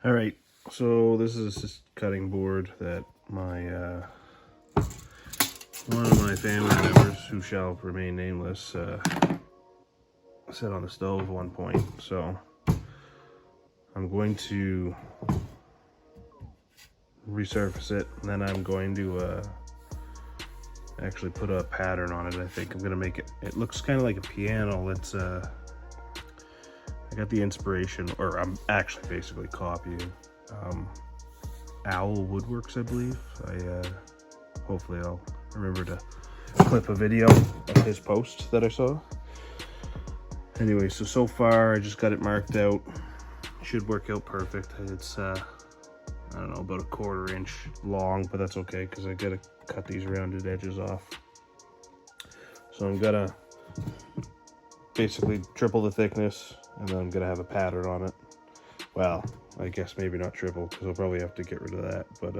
All right, so this is this cutting board that my one of my family members, who shall remain nameless, set on the stove at one point. So I'm going to resurface it, and then I'm going to actually put a pattern on it. I think I'm gonna make it. It looks kind of like a piano. It's I got the inspiration, or I'm actually basically copying Owl Woodworks, I believe. Hopefully I'll remember to clip a video of his post that I saw. Anyway, so far I just got it marked out. Should work out perfect. It's I don't know, about a 1/4 inch long, but that's okay because I gotta cut these rounded edges off. So I'm gonna basically triple the thickness, and then I'm gonna have a pattern on it. Well, I guess maybe not triple, because I'll probably have to get rid of that, but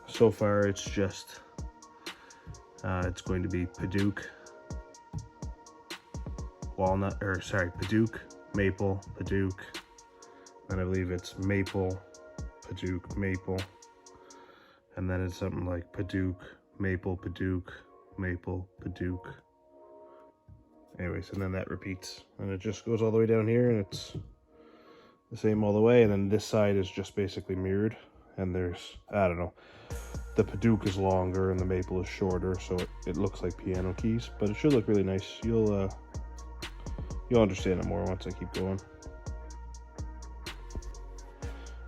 so far it's just it's going to be Padauk, walnut, or sorry, Padauk, maple, Padauk, and I believe it's maple, Padauk, maple, and then it's something like Padauk, maple, Padauk, maple, Padauk. Anyways, and then that repeats, and it just goes all the way down here, and it's the same all the way. And then this side is just basically mirrored, and there's, I don't know, the Padauk is longer and the maple is shorter, so it looks like piano keys, but it should look really nice. You'll understand it more once I keep going.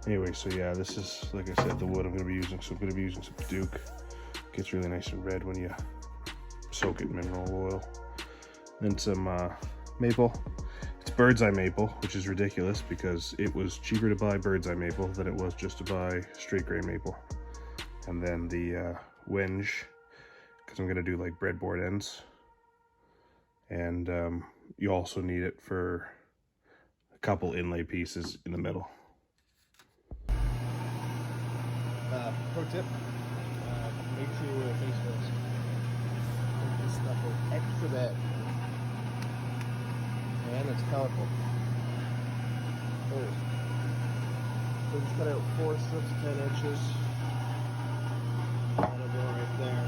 Anyway, so yeah, this is, like I said, the wood I'm going to be using. So I'm going to be using some Padauk. It gets really nice and red when you soak it in mineral oil. And some maple. It's bird's eye maple, which is ridiculous because it was cheaper to buy bird's eye maple than it was just to buy straight grain maple. And then the Wenge, because I'm going to do like breadboard ends. And you also need it for a couple inlay pieces in the middle. Pro tip, make sure your face first. This stuff is extra bad. And it's colorful. So just cut out 4 strips of 10 inches. That'll go right there.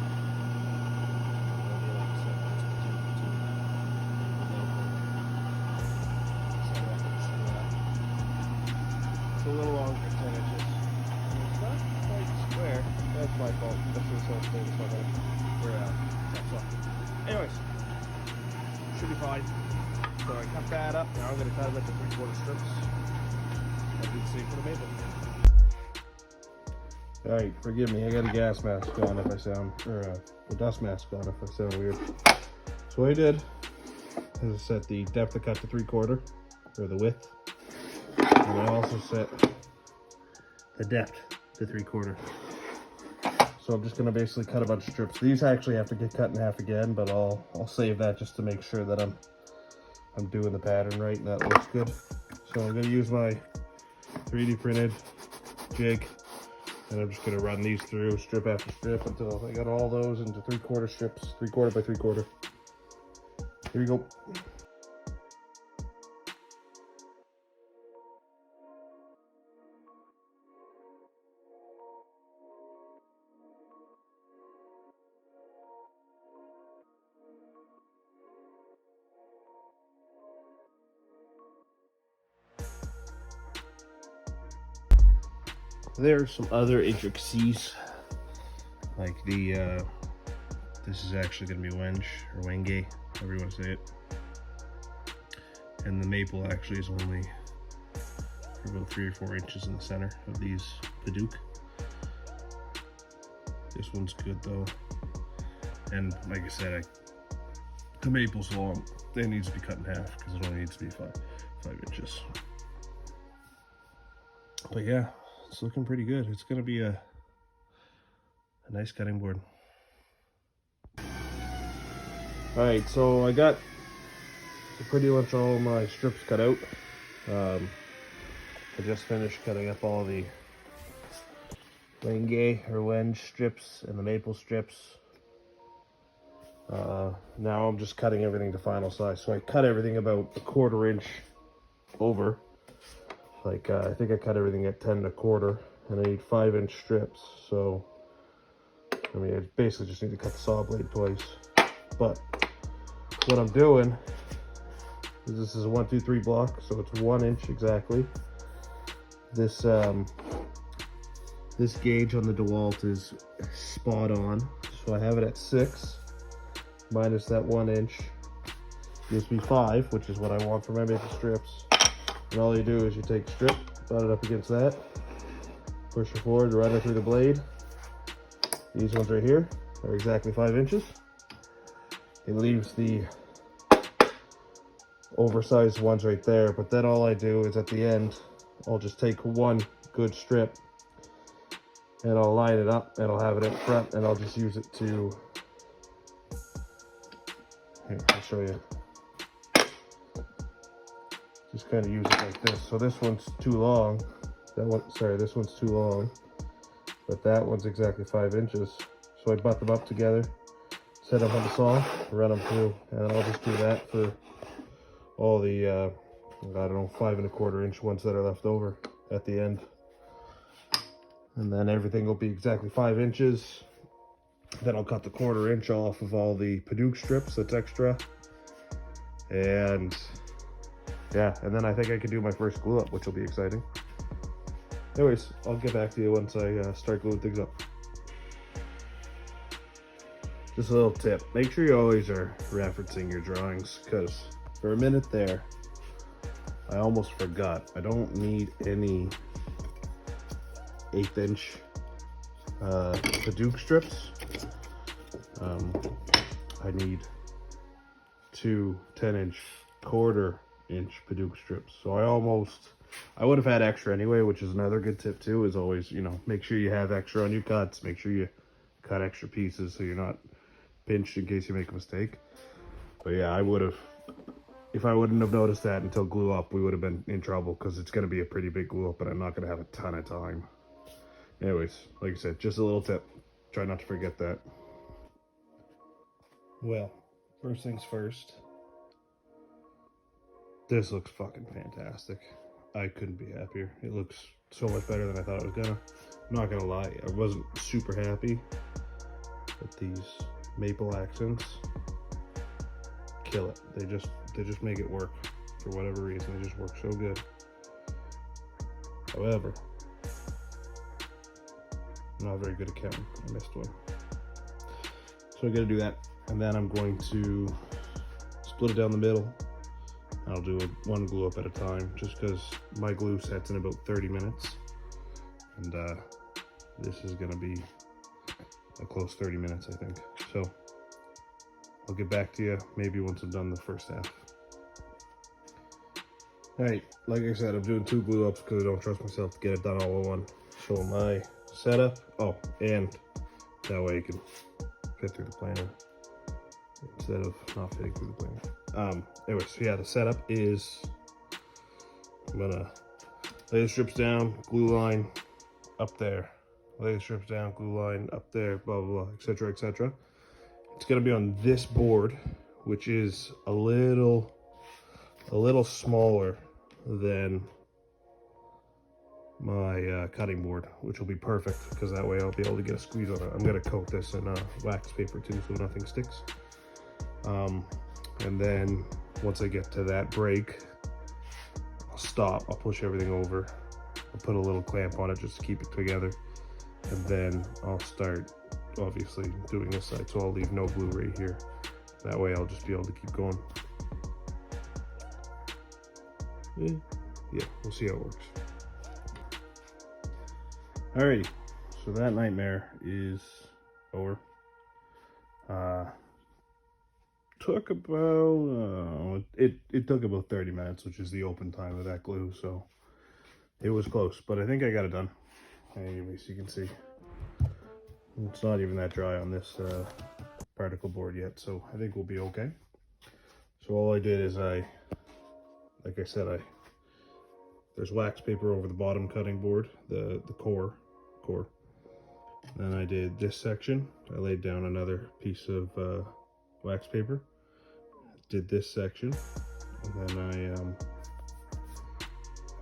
It's a little longer than 10 inches. It's not quite square. That's my fault. This is so thing. It's not gonna. Anyways, should be fine. So I cut that up. Now I'm going to cut them into 3/4 strips. I'll do the same for the maple. Alright, forgive me, I got a gas mask on if I sound, or a dust mask on if I sound weird. So what I did is I set the depth of cut to 3/4, or the width. And I also set the depth to 3/4. So I'm just going to basically cut a bunch of strips. These actually have to get cut in half again, but I'll save that just to make sure that I'm doing the pattern right and that looks good. So I'm going to use my 3D printed jig, and I'm just going to run these through strip after strip until I got all those into 3/4 strips, 3/4 by 3/4. Here we go. There's some other intricacies, like the this is actually going to be Wenge, or Wenge, however you want to say it, and the maple actually is only for about 3 or 4 inches in the center of these Padauk. This one's good though, and like I said, the maple's long. It needs to be cut in half because it only needs to be 5 inches. But yeah, it's looking pretty good. It's gonna be a nice cutting board. All right, so I got pretty much all my strips cut out. I just finished cutting up all the Wenge or Wenge strips and the maple strips. Now I'm just cutting everything to final size. So I cut everything about a 1/4 inch over. Like, I think I cut everything at 10 1/4, and I need 5-inch strips. So, I mean, I basically just need to cut the saw blade twice. But what I'm doing is this is a 1, 2, 3 block, so it's 1 inch exactly. This this gauge on the DeWalt is spot on, so I have it at 6 minus that 1 inch gives me 5, which is what I want for my maple strips. And all you do is you take a strip, butt it up against that, push it forward, run it through the blade. These ones right here are exactly 5 inches. It leaves the oversized ones right there, but then all I do is at the end, I'll just take one good strip and I'll line it up and I'll have it in front, and I'll just use it to, here, I'll show you. Just kind of use it like this. So this one's too long. That one, sorry, this one's too long, but that one's exactly 5 inches. So I butt them up together, set them on the saw, run them through, and I'll just do that for all the, I don't know, 5 1/4 inch ones that are left over at the end. And then everything will be exactly 5 inches. Then I'll cut the 1/4 inch off of all the Padauk strips that's extra. And yeah, and then I think I can do my first glue up, which will be exciting. Anyways, I'll get back to you once I start gluing things up. Just a little tip, make sure you always are referencing your drawings, because for a minute there, I almost forgot. I don't need any 1/8 inch Padauk strips. I need 2 10-inch 1/4 inch Padauk strips. So I would have had extra anyway, which is another good tip too, is always, you know, make sure you have extra on your cuts. Make sure you cut extra pieces so you're not pinched in case you make a mistake. But yeah, I would have, if I wouldn't have noticed that until glue up, we would have been in trouble, because it's going to be a pretty big glue up, but I'm not going to have a ton of time. Anyways, like I said, just a little tip. Try not to forget that. Well, first things first. This looks fucking fantastic. I couldn't be happier. It looks so much better than I thought it was gonna. I'm not gonna lie, I wasn't super happy, but these maple accents kill it. They just make it work for whatever reason. They just work so good. However, I'm not very good at counting. I missed one. So I gotta do that. And then I'm going to split it down the middle. I'll do one glue up at a time, just because my glue sets in about 30 minutes. And this is gonna be a close 30 minutes, I think. So I'll get back to you maybe once I'm done the first half. All right, like I said, I'm doing 2 glue ups because I don't trust myself to get it done all in one. So my setup, oh, and that way you can fit through the planer instead of not fitting through the planer. Anyways, so yeah, the setup is, I'm gonna lay the strips down, glue line up there, lay the strips down, glue line up there, blah blah blah, etc etc. It's gonna be on this board, which is a little smaller than my cutting board, which will be perfect because that way I'll be able to get a squeeze on it. I'm gonna coat this in wax paper too, so nothing sticks. And then once I get to that break, I'll stop, I'll push everything over, I'll put a little clamp on it just to keep it together, and then I'll start obviously doing this side, so I'll leave no glue right here. That way I'll just be able to keep going. Yeah, we'll see how it works. Alrighty, so that nightmare is over. Took about, it took about 30 minutes, which is the open time of that glue, so it was close, but I think I got it done. Anyways, you can see it's not even that dry on this particle board yet, so I think we'll be okay. So all I did is like I said, there's wax paper over the bottom cutting board, the core. Then I did this section. I laid down another piece of wax paper, did this section, and then I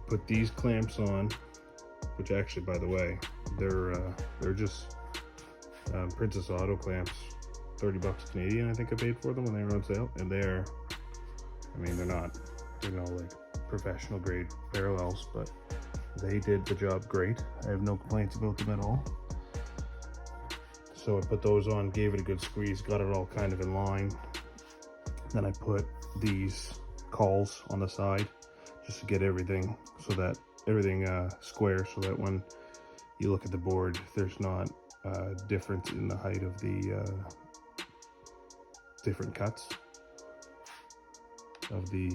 put these clamps on, which actually, by the way, they're just Princess Auto clamps, 30 bucks Canadian, I think I paid for them when they were on sale. And they're no like professional grade parallels, but they did the job great. I have no complaints about them at all. So I put those on, gave it a good squeeze, got it all kind of in line. Then I put these cauls on the side just to get everything square, so that when you look at the board, there's not difference in the height of the different cuts of the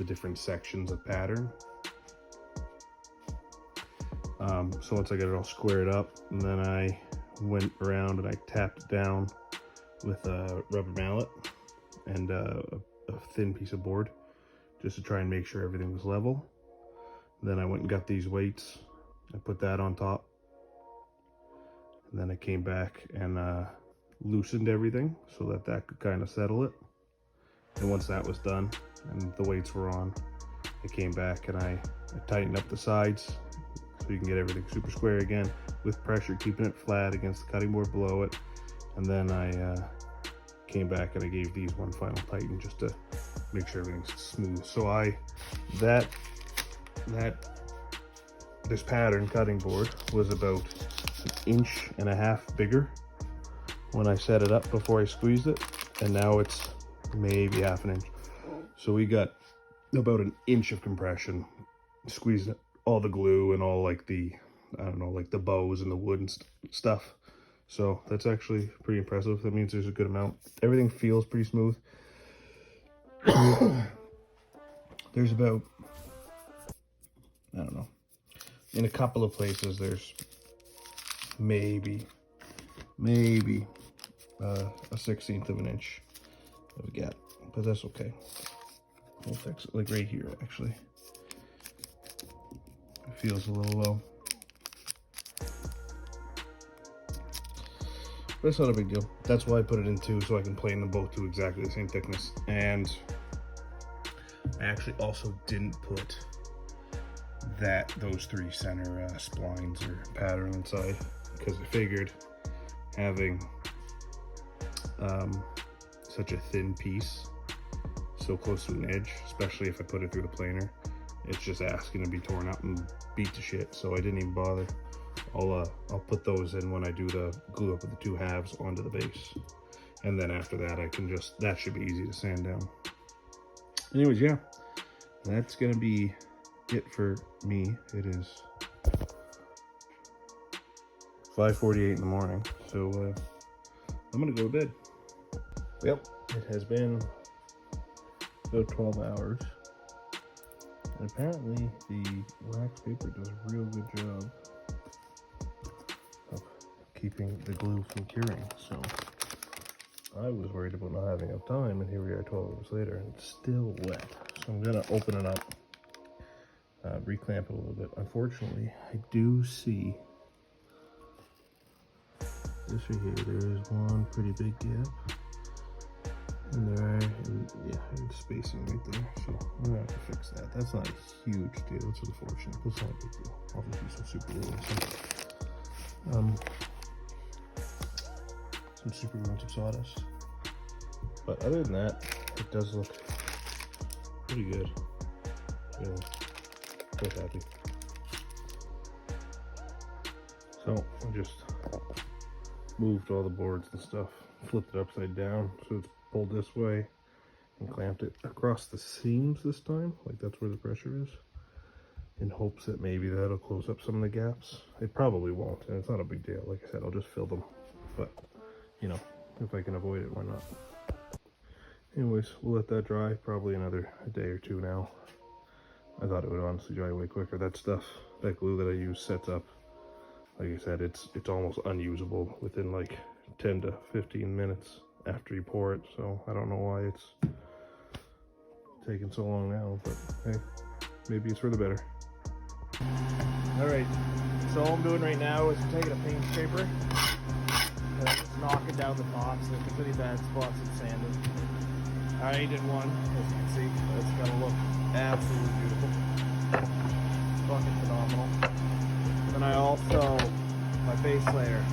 different sections of pattern. So once I got it all squared up, and then I went around and I tapped it down with a rubber mallet and a thin piece of board just to try and make sure everything was level. Then I went and got these weights. I put that on top. And then I came back and loosened everything so that could kind of settle it. And once that was done and the weights were on, I came back and I tightened up the sides so you can get everything super square again with pressure, keeping it flat against the cutting board below it. And then I came back and I gave these one final tighten just to make sure everything's smooth. So this pattern cutting board was about 1.5 inches bigger when I set it up before I squeezed it, and now it's maybe 1/2 inch. So we got about 1 inch of compression, squeezed all the glue and all like the, I don't know, like the bows and the wood and stuff. So that's actually pretty impressive. That means there's a good amount. Everything feels pretty smooth. There's about, I don't know, in a couple of places there's maybe a 1/16 of an inch of a gap, but that's okay. We'll fix it. Like right here, actually, it feels a little low, but it's not a big deal. That's why I put it in 2, so I can plane them both to exactly the same thickness. And I actually also didn't put those 3 center splines or pattern inside, because I figured having such a thin piece so close to an edge, especially if I put it through the planer, it's just asking to be torn up and beat to shit. So I didn't even bother. I'll put those in when I do the glue up of the 2 halves onto the base, and then after that that should be easy to sand down. Anyways, yeah, that's gonna be it for me. It is 5:48 in the morning, so I'm gonna go to bed. Yep, it has been about 12 hours, and apparently the wax paper does a real good job of keeping the glue from curing. So I was worried about not having enough time, and here we are 12 hours later and it's still wet. So I'm gonna open it up, reclamp it a little bit. Unfortunately, I do see this right here. There is one pretty big gap, and and spacing right there. So I'm gonna have to fix that. That's not a huge deal. It's unfortunate. It's not a big deal. I'll just use some super glue and some super glue and some sawdust. But other than that, it does look pretty good. Yeah, quite happy. So I just moved all the boards and stuff, flipped it upside down so it's pulled this way, and clamped it across the seams this time, like that's where the pressure is, in hopes that maybe that'll close up some of the gaps. It probably won't, and it's not a big deal. Like I said, I'll just fill them, but you know, if I can avoid it, why not? Anyways, we'll let that dry, probably another day or 2 now. I thought it would honestly dry way quicker. That stuff, that glue that I use sets up, like I said, it's almost unusable within like 10 to 15 minutes after you pour it. So I don't know why it's taking so long now, but hey, maybe it's for the better. All right, so all I'm doing right now is I'm taking a paint scraper and I'm just knocking down the tops. If there's any bad spots, it's sanded. I already did one, as you can see. It's gonna look absolutely beautiful. Fucking phenomenal. And then I also, my base layer,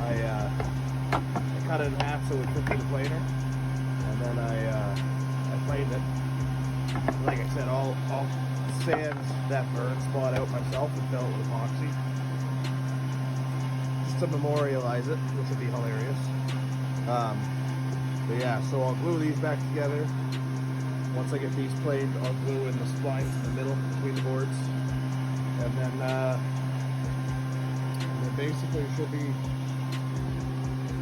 I cut it in half so it would fit through the planer. And then I planed it. Like I said, I'll sand that burn spot out myself and fill it with epoxy. Just to memorialize it, which would be hilarious. But yeah, so I'll glue these back together. Once I get these planed, I'll glue in the splines in the middle between the boards. And then basically it should be,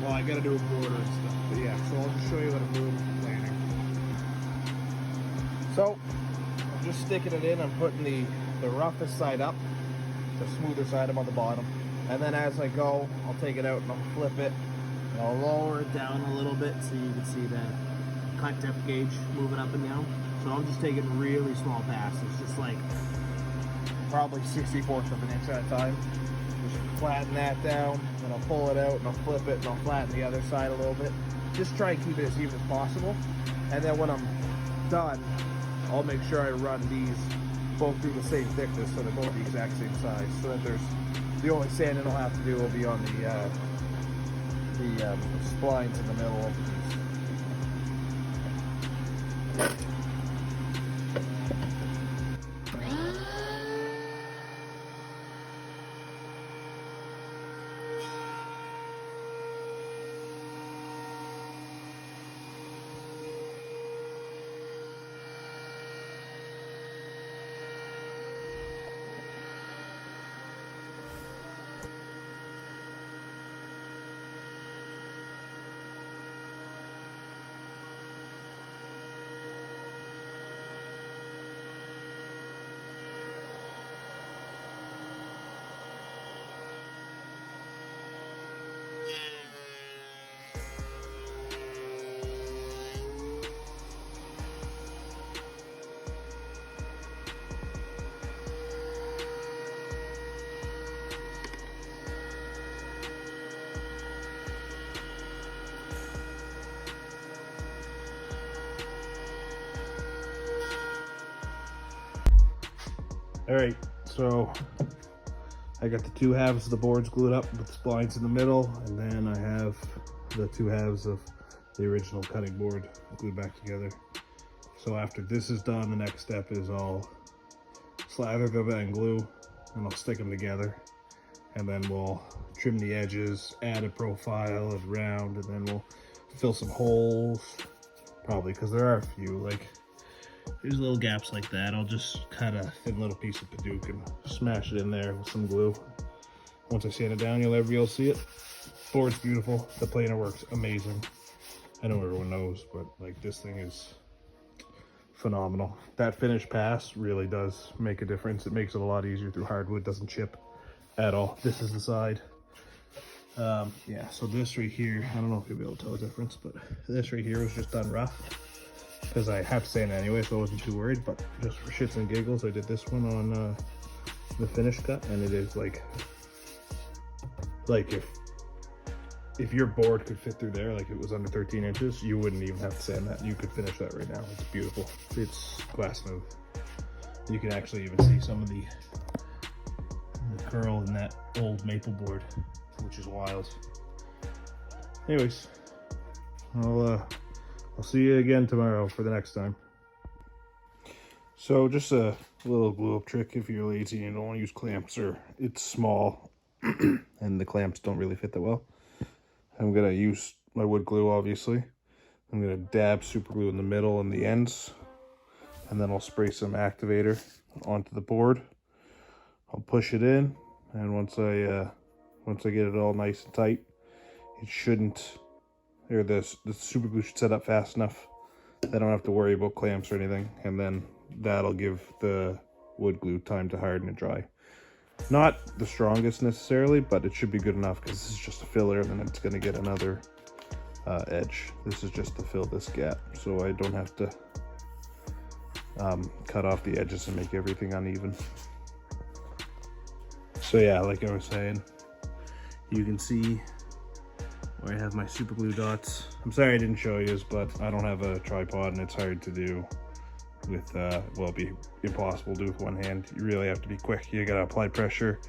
well, I gotta do a border and stuff. But yeah, so I'll just show you what I'm doing with the planing. So, I'm just sticking it in. I'm putting the roughest side up, the smoother side I'm on the bottom. And then as I go, I'll take it out and I'll flip it. And I'll lower it down a little bit so you can see the cut depth gauge moving up and down. So I'm just taking really small passes, just like probably 64th of an inch at a time. Just flatten that down, and I'll pull it out and I'll flip it and I'll flatten the other side a little bit. Just try and keep it as even as possible. And then when I'm done, I'll make sure I run these both through the same thickness so they're both the exact same size. So that there's, the only sanding I'll have to do will be on the splines in the middle of these. Alright, so I got the two halves of the boards glued up with the splines in the middle, and then I have the two halves of the original cutting board glued back together. So after this is done, the next step is I'll slather them in glue and I'll stick them together, and then we'll trim the edges, add a profile and round, and then we'll fill some holes, probably, because there are a few, like there's little gaps like that. I'll just cut a thin little piece of Padauk and smash it in there with some glue. Once I sand it down, you'll never be able to see it. Board's beautiful. The planer works amazing. I know everyone knows, but like this thing is phenomenal. That finished pass really does make a difference. It makes it a lot easier through hardwood. Doesn't chip at all. This is the side. Yeah, so this right here, I don't know if you'll be able to tell the difference, but this right here was just done rough, because I have to sand it anyway, so I wasn't too worried. But just for shits and giggles, I did this one on the finish cut, and it is like if your board could fit through there, like it was under 13 inches, you wouldn't even have to sand that. You could finish that right now. It's beautiful. It's glass smooth. You can actually even see some of the curl in that old maple board, which is wild. Anyways, I'll see you again tomorrow for the next time. So just a little glue up trick if you're lazy and don't want to use clamps, or it's small and the clamps don't really fit that well. I'm gonna use my wood glue, obviously. I'm gonna dab super glue in the middle and the ends, and then I'll spray some activator onto the board. I'll push it in, and once I get it all nice and tight, it shouldn't, or the super glue should set up fast enough that I don't have to worry about clamps or anything, and then that'll give the wood glue time to harden and dry. Not the strongest necessarily, but it should be good enough, because this is just a filler, and then it's going to get another edge. This is just to fill this gap, so I don't have to cut off the edges and make everything uneven. So yeah, like I was saying, you can see where I have my super glue dots. I'm sorry I didn't show you, but I don't have a tripod and it's hard to do with, well, it'd be impossible to do with one hand. You really have to be quick. You gotta apply pressure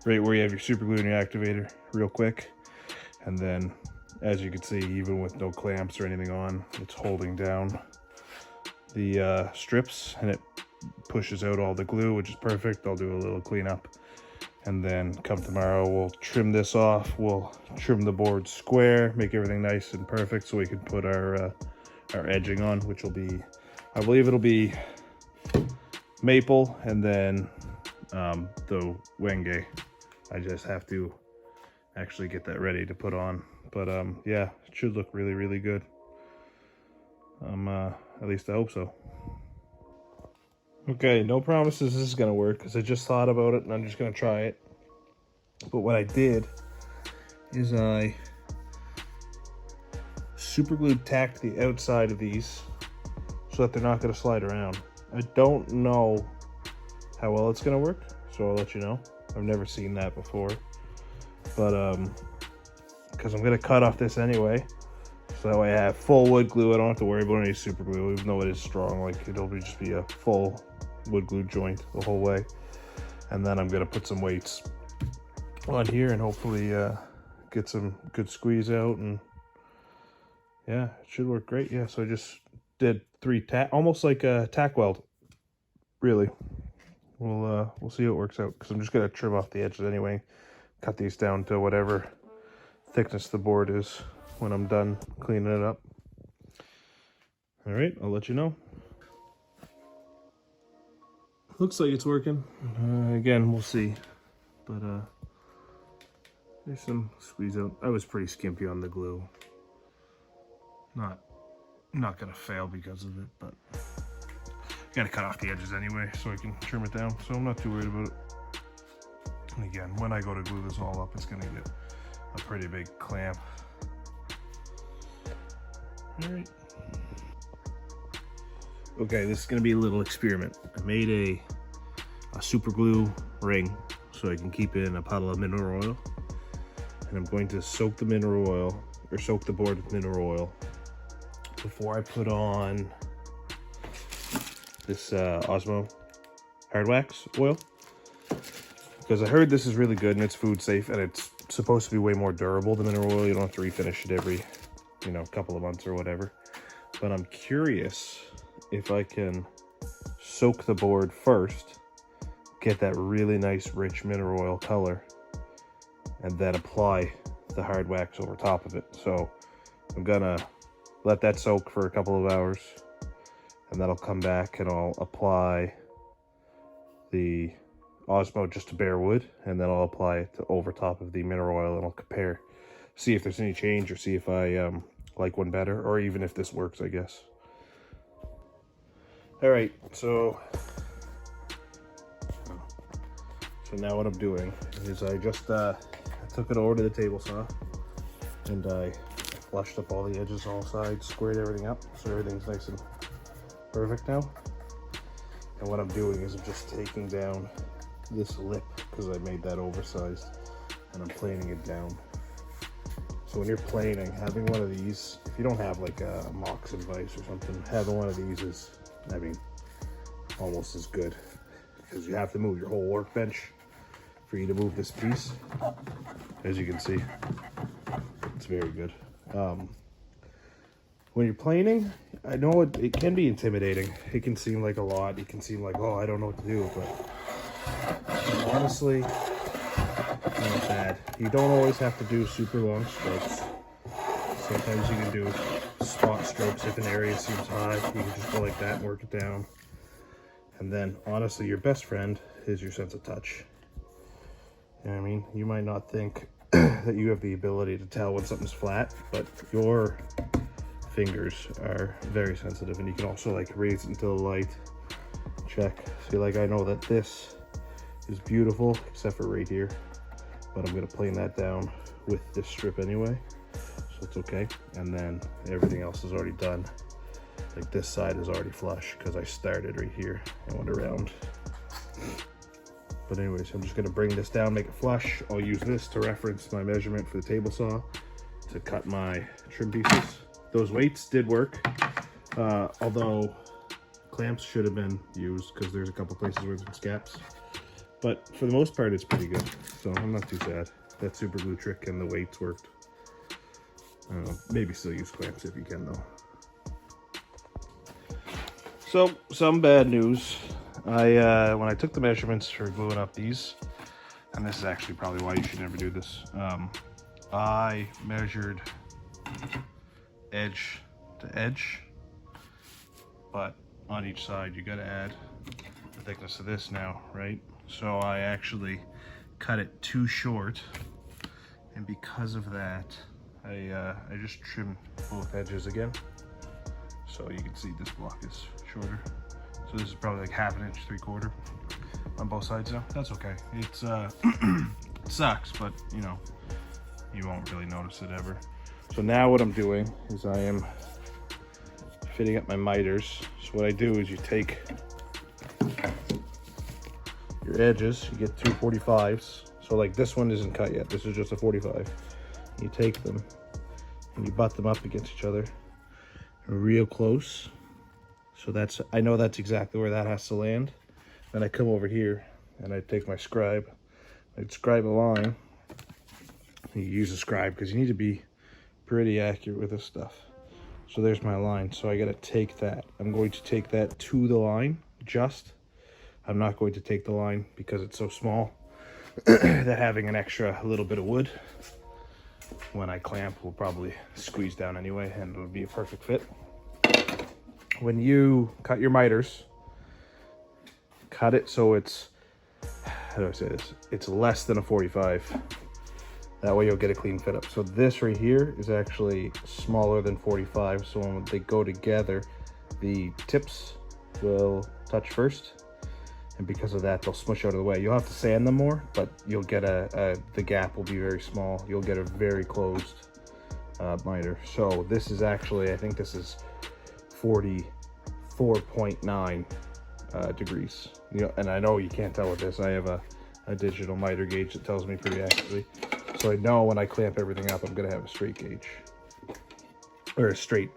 right where you have your super glue and your activator real quick. And then, as you can see, even with no clamps or anything on, it's holding down the strips and it pushes out all the glue, which is perfect. I'll do a little cleanup. And then come tomorrow, we'll trim this off. We'll trim the board square, make everything nice and perfect so we can put our edging on, which will be, I believe it'll be maple and then the Wenge. I just have to actually get that ready to put on. But yeah, it should look really, really good. At least I hope so. Okay, no promises this is gonna work because I just thought about it and I'm just gonna try it. But what I did is I super glued tacked the outside of these so that they're not gonna slide around. I don't know how well it's gonna work, so I'll let you know. I've never seen that before. But because I'm gonna cut off this anyway. So that way I have full wood glue. I don't have to worry about any super glue, even though it is strong. Like it'll just be a full wood glue joint the whole way. And then I'm gonna put some weights on here and hopefully get some good squeeze out, and yeah, it should work great. Yeah, so I just did 3 tack, almost like a tack weld, really. We'll see how it works out because I'm just gonna trim off the edges anyway, cut these down to whatever thickness the board is when I'm done cleaning it up. All right, I'll let you know. Looks like it's working. Again, we'll see. But there's some squeeze out. I was pretty skimpy on the glue. Not gonna fail because of it, but gotta cut off the edges anyway so I can trim it down. So I'm not too worried about it. And again, when I go to glue this all up, it's gonna get a pretty big clamp. All right. Okay, this is gonna be a little experiment. I made a super glue ring so I can keep in a puddle of mineral oil. And I'm going to soak the mineral oil, or soak the board with mineral oil before I put on this Osmo hard wax oil. Because I heard this is really good and it's food safe and it's supposed to be way more durable than mineral oil. You don't have to refinish it every, you know, couple of months or whatever. But I'm curious if I can soak the board first, get that really nice rich mineral oil color, and then apply the hard wax over top of it. So I'm gonna let that soak for a couple of hours and then I'll come back and I'll apply the Osmo just to bare wood, and then I'll apply it to over top of the mineral oil and I'll compare, see if there's any change or see if I like one better, or even if this works, I guess. All right, so now what I'm doing is I just I took it over to the table saw and I flushed up all the edges, all sides, squared everything up so everything's nice and perfect now. And what I'm doing is I'm just taking down this lip because I made that oversized and I'm planing it down. So when you're planing, having one of these, if you don't have like a Moxon vise or something, having one of these is, I mean, almost as good, because you have to move your whole workbench for you to move this piece. As you can see, it's very good. When you're planing, I know it can be intimidating. It can seem like a lot. It can seem like, oh, I don't know what to do, but honestly, not bad. You don't always have to do super long strokes. Sometimes you can do spot strokes if an area seems high. You can just go like that and work it down. And then, honestly, your best friend is your sense of touch. You know what I mean? You might not think that you have the ability to tell when something's flat, but your fingers are very sensitive, and you can also like raise it until the light. Check. See, like I know that this is beautiful, except for right here, but I'm gonna plane that down with this strip anyway, so it's okay. And then everything else is already done. Like this side is already flush because I started right here and went around. But anyways, I'm just gonna bring this down, make it flush. I'll use this to reference my measurement for the table saw, to cut my trim pieces. Those weights did work, although clamps should have been used because there's a couple places where there's scaps. But for the most part, it's pretty good, so I'm not too sad. That super glue trick and the weights worked. I don't know, maybe still use clamps if you can though. So, some bad news. When I took the measurements for gluing up these, and this is actually probably why you should never do this, I measured edge to edge, but on each side you gotta add the thickness of this now, right? So I actually cut it too short, and because of that, I just trimmed both edges again. So you can see this block is shorter. So this is probably like 1/2 inch, 3/4 on both sides now. That's okay. It's it sucks, but you know, you won't really notice it ever. So now what I'm doing is I am fitting up my miters. So what I do is you take your edges, you get 2 45s. So like this one isn't cut yet. This is just a 45. You take them and you butt them up against each other real close. So that's, I know that's exactly where that has to land. Then I come over here and I take my scribe. I'd scribe a line. You use a scribe because you need to be pretty accurate with this stuff. So there's my line. So I gotta take that. I'm going to take that to the line, just. I'm not going to take the line because it's so small that having an extra little bit of wood when I clamp will probably squeeze down anyway, and it'll be a perfect fit. When you cut your miters, cut it so it's, how do I say this? It's less than a 45. That way you'll get a clean fit up. So this right here is actually smaller than 45. So when they go together, the tips will touch first. And because of that, they'll smush out of the way. You'll have to sand them more, but you'll get the gap will be very small. You'll get a very closed miter. So this is actually, I think this is 44.9 degrees. You know, and I know you can't tell with this. I have a digital miter gauge that tells me pretty accurately. So I know when I clamp everything up, I'm gonna have a straight gauge. Or a straight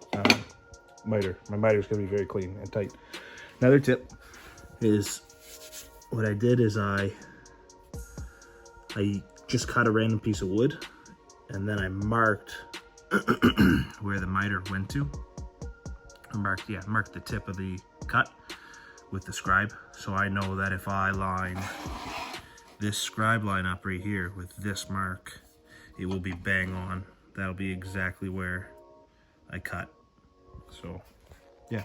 miter. My miter is gonna be very clean and tight. Another tip is, what I did is I just cut a random piece of wood, and then I marked where the miter went to. I marked the tip of the cut with the scribe. So I know that if I line this scribe line up right here with this mark, it will be bang on. That'll be exactly where I cut. So, yeah.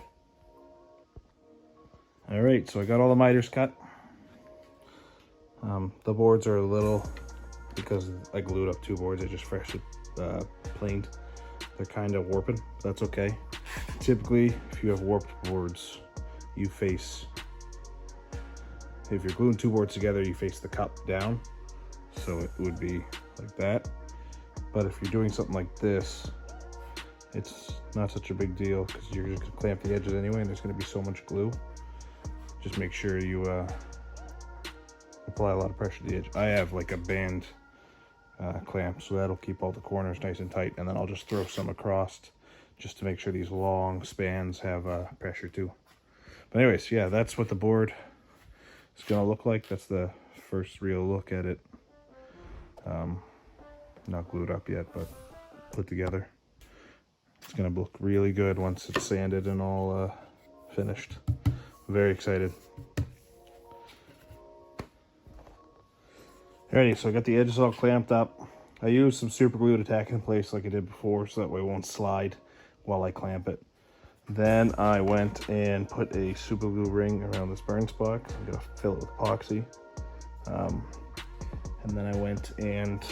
All right, so I got all the miters cut. The boards are a little, because I glued up 2 boards, I just freshly planed. They're kind of warping. That's okay. Typically, if you have warped boards, you face, if you're gluing 2 boards together, you face the cup down. So it would be like that. But if you're doing something like this, it's not such a big deal because you're just gonna clamp the edges anyway, and there's gonna be so much glue. Just make sure you apply a lot of pressure to the edge. I have like a band clamp, so that'll keep all the corners nice and tight, and then I'll just throw some across just to make sure these long spans have pressure too. But anyways, yeah, that's what the board is gonna look like. That's the first real look at it. Not glued up yet, but put together. It's gonna look really good once it's sanded and all finished. Very excited. Alrighty, so I got the edges all clamped up. I used some super glue to tack in place like I did before, so that way it won't slide while I clamp it. Then I went and put a super glue ring around this burn spot. I'm gonna fill it with epoxy. And then I went and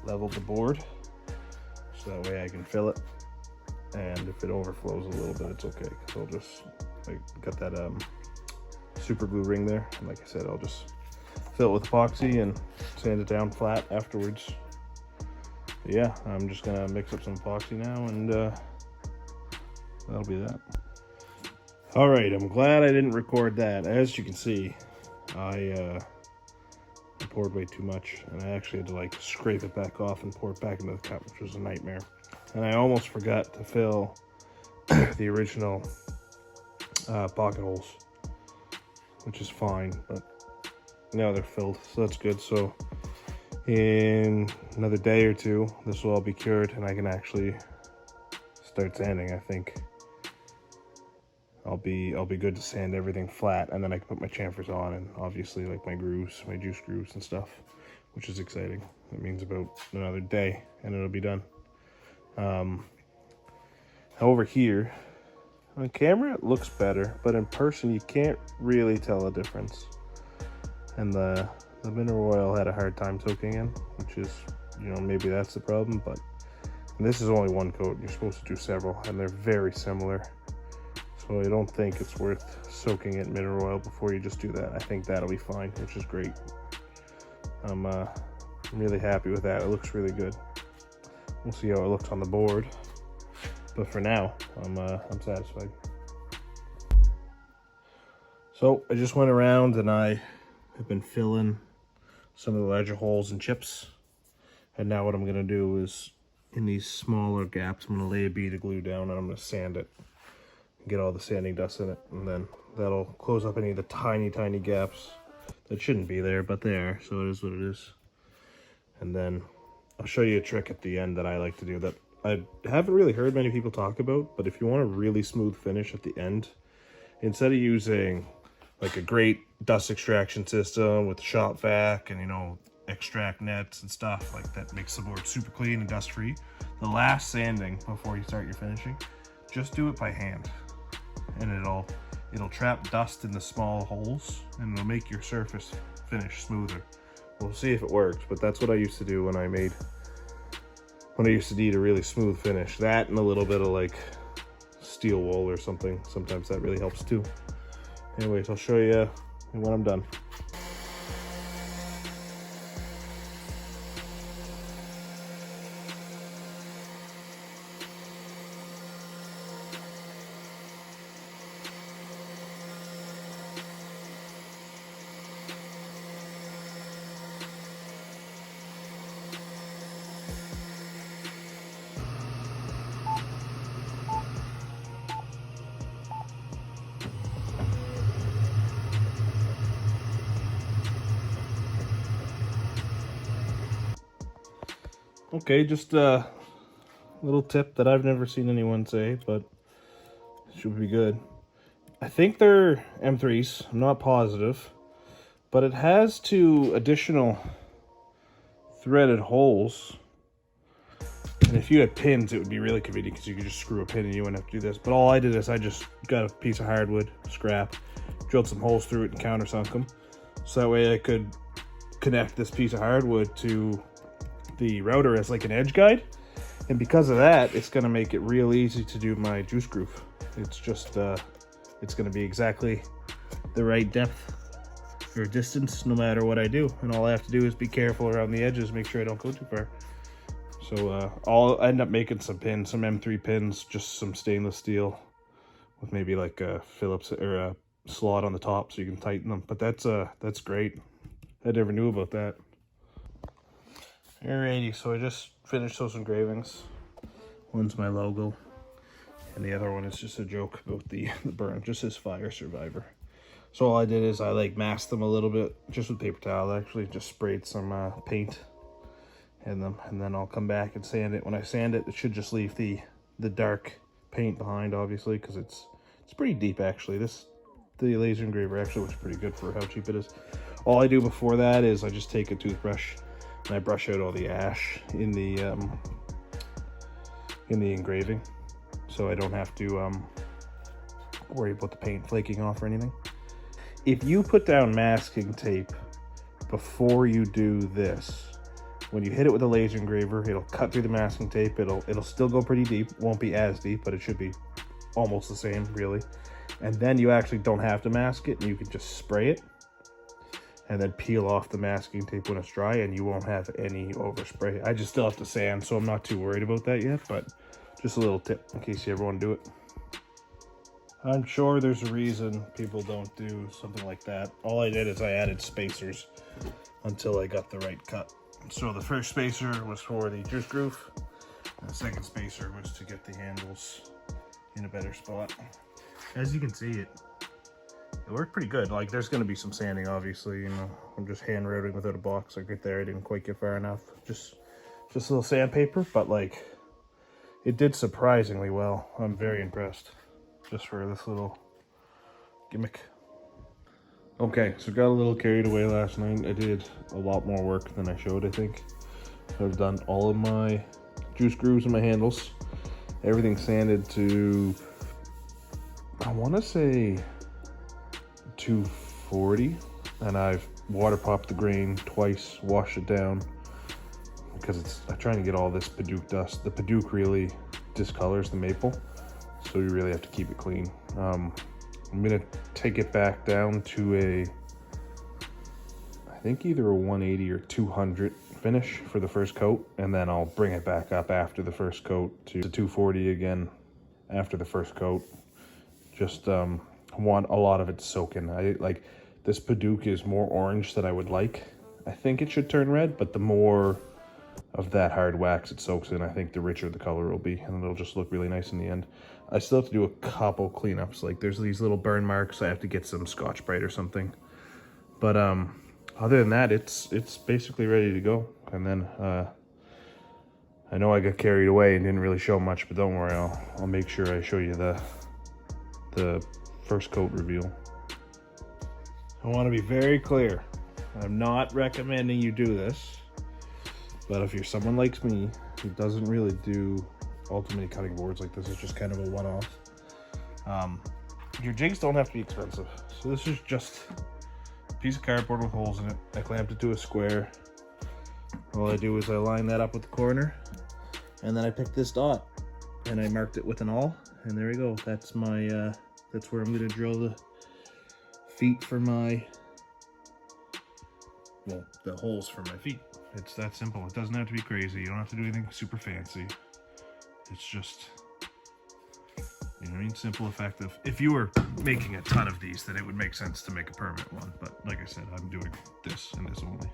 leveled the board, so that way I can fill it. And if it overflows a little bit, it's okay, because I'll just, I got that super glue ring there, and like I said, I'll just fill it with epoxy and sand it down flat afterwards. But yeah, I'm just gonna mix up some epoxy now, and that'll be that. All right, I'm glad I didn't record that. As you can see, I poured way too much, and I actually had to like scrape it back off and pour it back into the cup, which was a nightmare. And I almost forgot to fill the original pocket holes, which is fine, but now they're filled, so that's good. So in another day or two, this will all be cured, and I can actually start sanding. I think I'll be good to sand everything flat, and then I can put my chamfers on, and obviously like my grooves, my juice grooves and stuff, which is exciting. That means about another day, and it'll be done. Over here, on camera it looks better, but in person you can't really tell the difference. And the mineral oil had a hard time soaking in, which is, you know, maybe that's the problem, but this is only one coat. You're supposed to do several, and they're very similar. So I don't think it's worth soaking it in mineral oil before you just do that. I think that'll be fine, which is great. I'm really happy with that. It looks really good. We'll see how it looks on the board, but for now, I'm satisfied. So I just went around and I have been filling some of the larger holes and chips, and now what I'm gonna do is, in these smaller gaps, I'm gonna lay a bead of glue down and I'm gonna sand it, get all the sanding dust in it, and then that'll close up any of the tiny gaps that shouldn't be there, but they are, so it is what it is. And then I'll show you a trick at the end that I like to do that I haven't really heard many people talk about, but if you want a really smooth finish at the end, instead of using like a great dust extraction system with shop vac and, you know, extract nets and stuff like that makes the board super clean and dust free, the last sanding before you start your finishing, just do it by hand, and it'll trap dust in the small holes and it'll make your surface finish smoother. We'll see if it works, but that's what I used to do when I used to need a really smooth finish. That and a little bit of like steel wool or something, sometimes that really helps too. Anyways, I'll show you when I'm done. Okay, just a little tip that I've never seen anyone say, but it should be good. I think they're M3s, I'm not positive, but it has two additional threaded holes. And if you had pins, it would be really convenient because you could just screw a pin and you wouldn't have to do this. But all I did is I just got a piece of hardwood scrap, drilled some holes through it and countersunk them. So that way I could connect this piece of hardwood to the router as like an edge guide, and because of that, it's going to make it real easy to do my juice groove. It's just it's going to be exactly the right depth or distance no matter what I do, and all I have to do is be careful around the edges, make sure I don't go too far. So I'll end up making some pins, some M3 pins, just some stainless steel with maybe like a Phillips or a slot on the top so you can tighten them. But that's great. I never knew about that. Alrighty, so I just finished those engravings. One's my logo, and the other one is just a joke about the burn, just says fire survivor. So all I did is I like masked them a little bit, just with paper towel actually, just sprayed some paint in them, and then I'll come back and sand it. When I sand it, it should just leave the dark paint behind, obviously, because it's pretty deep actually. The laser engraver actually looks pretty good for how cheap it is. All I do before that is I just take a toothbrush and I brush out all the ash in the engraving, so I don't have to worry about the paint flaking off or anything. If you put down masking tape before you do this, when you hit it with a laser engraver, it'll cut through the masking tape. It'll still go pretty deep. Won't be as deep, but it should be almost the same, really. And then you actually don't have to mask it, and you can just spray it and then peel off the masking tape when it's dry, and you won't have any overspray. I just still have to sand, so I'm not too worried about that yet, but just a little tip in case you ever want to do it. I'm sure there's a reason people don't do something like that. All I did is I added spacers until I got the right cut. So the first spacer was for the juice groove, and the second spacer was to get the handles in a better spot. As you can see, it worked pretty good. Like, there's going to be some sanding, obviously. You know, I'm just hand routing without a box. Like right there, I didn't quite get far enough. Just a little sandpaper, but like, it did surprisingly well. I'm very impressed. Just for this little gimmick. Okay, so got a little carried away last night. I did a lot more work than I showed, I think. So I've done all of my juice grooves and my handles. Everything sanded to, I want to say 240. And I've water popped the grain twice, washed it down. Because I'm trying to get all this Padauk dust. The Padauk really discolors the maple. So you really have to keep it clean. I'm gonna take it back down to I think either a 180 or 200 finish for the first coat, and then I'll bring it back up after the first coat to 240 again after the first coat. Just want a lot of it soaking. I like this Padauk is more orange than I would like. I think it should turn red, but the more of that hard wax it soaks in, I think the richer the color will be, and it'll just look really nice in the end. I still have to do a couple cleanups. Like there's these little burn marks. I have to get some Scotch-Brite or something. But other than that, it's basically ready to go. And then I know I got carried away and didn't really show much, but don't worry, I'll make sure I show you the first coat reveal. I want to be very clear. I'm not recommending you do this. But if you're someone like me who doesn't really do ultimately cutting boards like this, is just kind of a one-off. Your jigs don't have to be expensive. So this is just a piece of cardboard with holes in it. I clamped it to a square. All I do is I line that up with the corner, and then I pick this dot and I marked it with an awl, and there we go. That's my that's where I'm gonna drill the feet for my, well, the holes for my feet. It's that simple. It doesn't have to be crazy. You don't have to do anything super fancy. It's just, you know what I mean? Simple, effective. If you were making a ton of these, then it would make sense to make a permanent one. But like I said, I'm doing this and this only.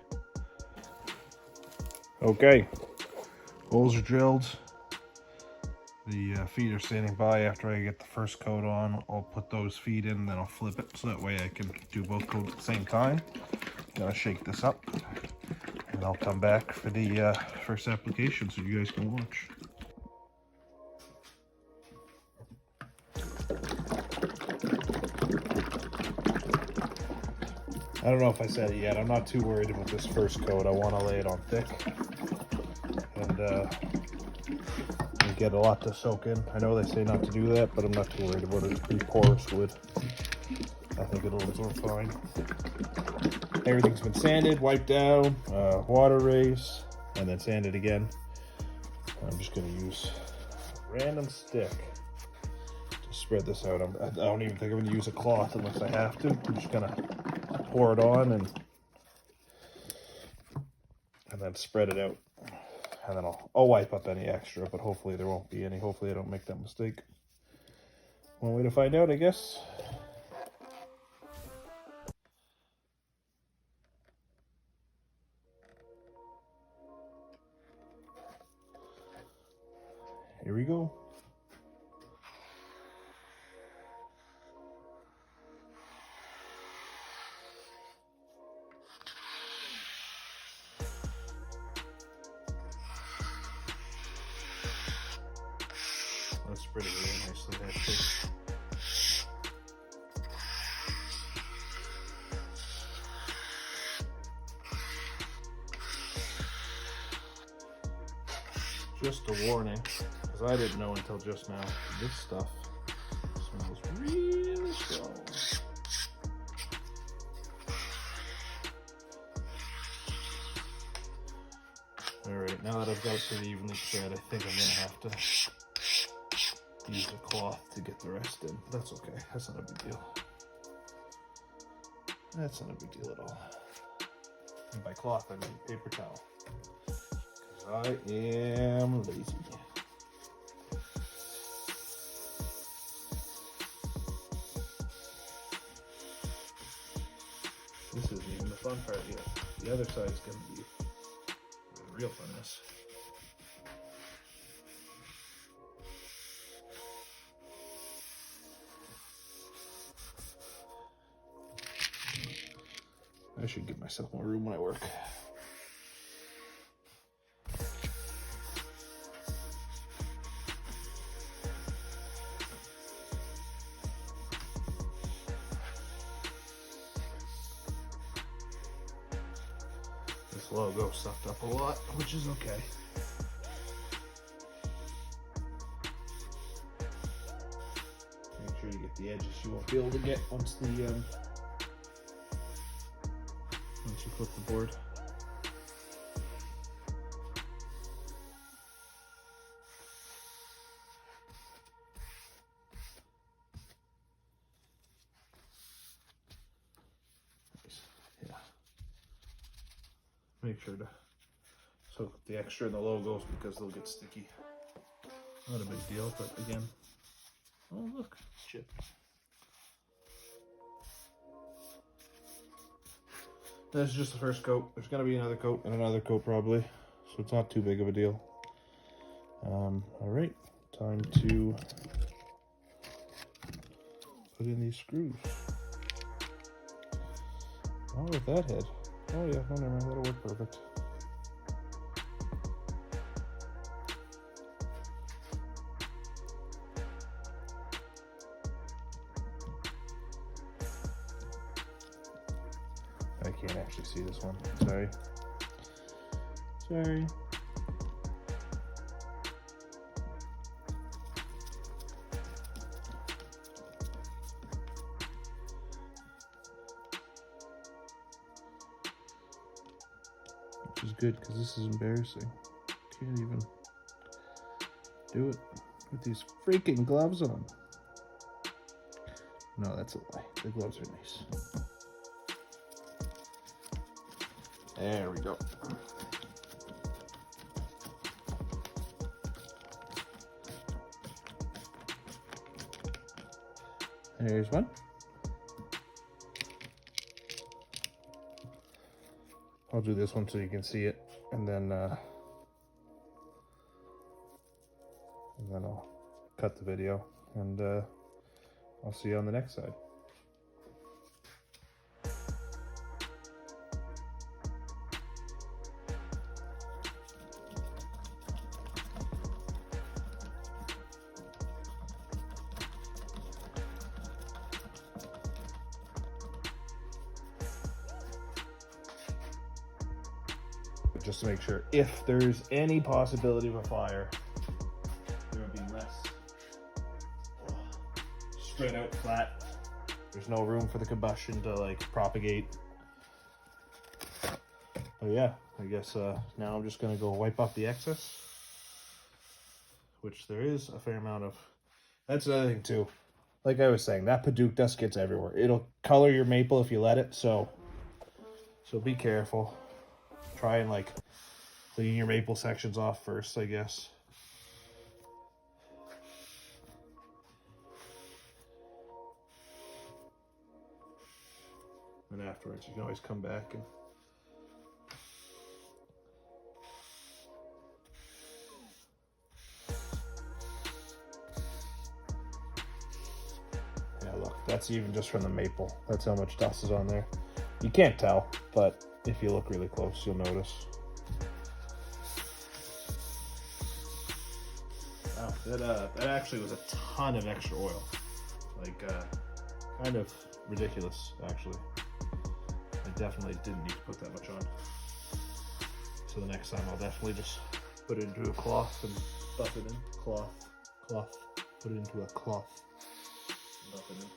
Okay. Holes are drilled. The feet are standing by. After I get the first coat on, I'll put those feet in, then I'll flip it. So that way I can do both coats at the same time. Gonna shake this up. And I'll come back for the first application so you guys can watch. I don't know if I said it yet. I'm not too worried about this first coat. I want to lay it on thick and get a lot to soak in. I know they say not to do that, but I'm not too worried about it. It's pretty porous wood. I think it'll absorb fine. Everything's been sanded, wiped down, water race, and then sanded again. I'm just going to use a random stick to spread this out. I don't even think I'm going to use a cloth unless I have to. I'm just going to pour it on and then spread it out. And then I'll wipe up any extra, but hopefully there won't be any. Hopefully I don't make that mistake. One way to find out, I guess. Here we go. That's pretty really nicely actually. Just a warning, because I didn't know until just now, this stuff smells really strong. Alright, now that I've got it pretty evenly spread, I think I'm going to have to use a cloth to get the rest in. But that's okay, that's not a big deal. That's not a big deal at all. And by cloth, I mean paper towel. Because I am lazy. This isn't even the fun part yet. The other side's gonna be the real funness. I should give myself more room when I work. This logo sucked up a lot, which is okay. Make sure you get the edges you won't be able to get once you flip the board. Yeah. Make sure to soak the extra in the logos because they'll get sticky. Not a big deal, but again, oh look, chip. This is just the first coat. There's gonna be another coat and another coat probably, so it's not too big of a deal. All right, time to put in these screws. Oh, with that head. Oh yeah, no, never mind, that'll work perfect. I can't actually see this one. Sorry. Sorry. Which is good because this is embarrassing. Can't even do it with these freaking gloves on. No, that's a lie. The gloves are nice. There we go. There's one. I'll do this one so you can see it, and then I'll cut the video, and I'll see you on the next side. Just to make sure, if there's any possibility of a fire, there would be less spread out flat. There's no room for the combustion to like propagate. But yeah, I guess now I'm just gonna go wipe off the excess, which there is a fair amount of. That's another thing too. Like I was saying, that Padauk dust gets everywhere. It'll color your maple if you let it, so be careful. Try and like clean your maple sections off first, I guess. And afterwards, you can always come back and yeah, look, that's even just from the maple. That's how much dust is on there. You can't tell, but if you look really close, you'll notice. Wow, that actually was a ton of extra oil. Like, kind of ridiculous, actually. I definitely didn't need to put that much on. So the next time I'll definitely just put it into a cloth and buff it in. Cloth. Put it into a cloth and buff it in.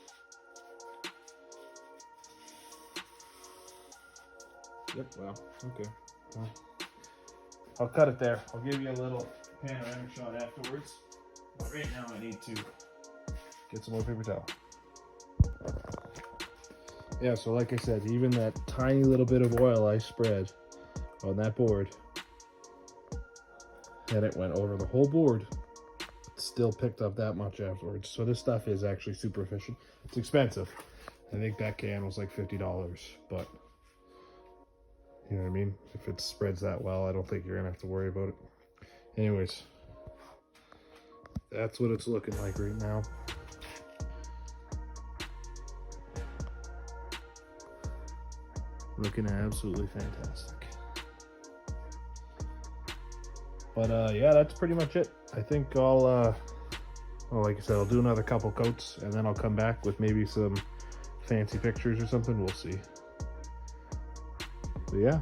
Yep, wow, okay. Well, I'll cut it there. I'll give you a little panoramic shot afterwards. But right now I need to get some more paper towel. Yeah, so like I said, even that tiny little bit of oil I spread on that board, and it went over the whole board, it still picked up that much afterwards. So this stuff is actually super efficient. It's expensive. I think that can was like $50, but you know what I mean? If it spreads that well, I don't think you're gonna have to worry about it. Anyways, that's what it's looking like right now. Looking absolutely fantastic. But yeah, that's pretty much it. I think I'll well, like I said, I'll do another couple coats and then I'll come back with maybe some fancy pictures or something. We'll see. But yeah,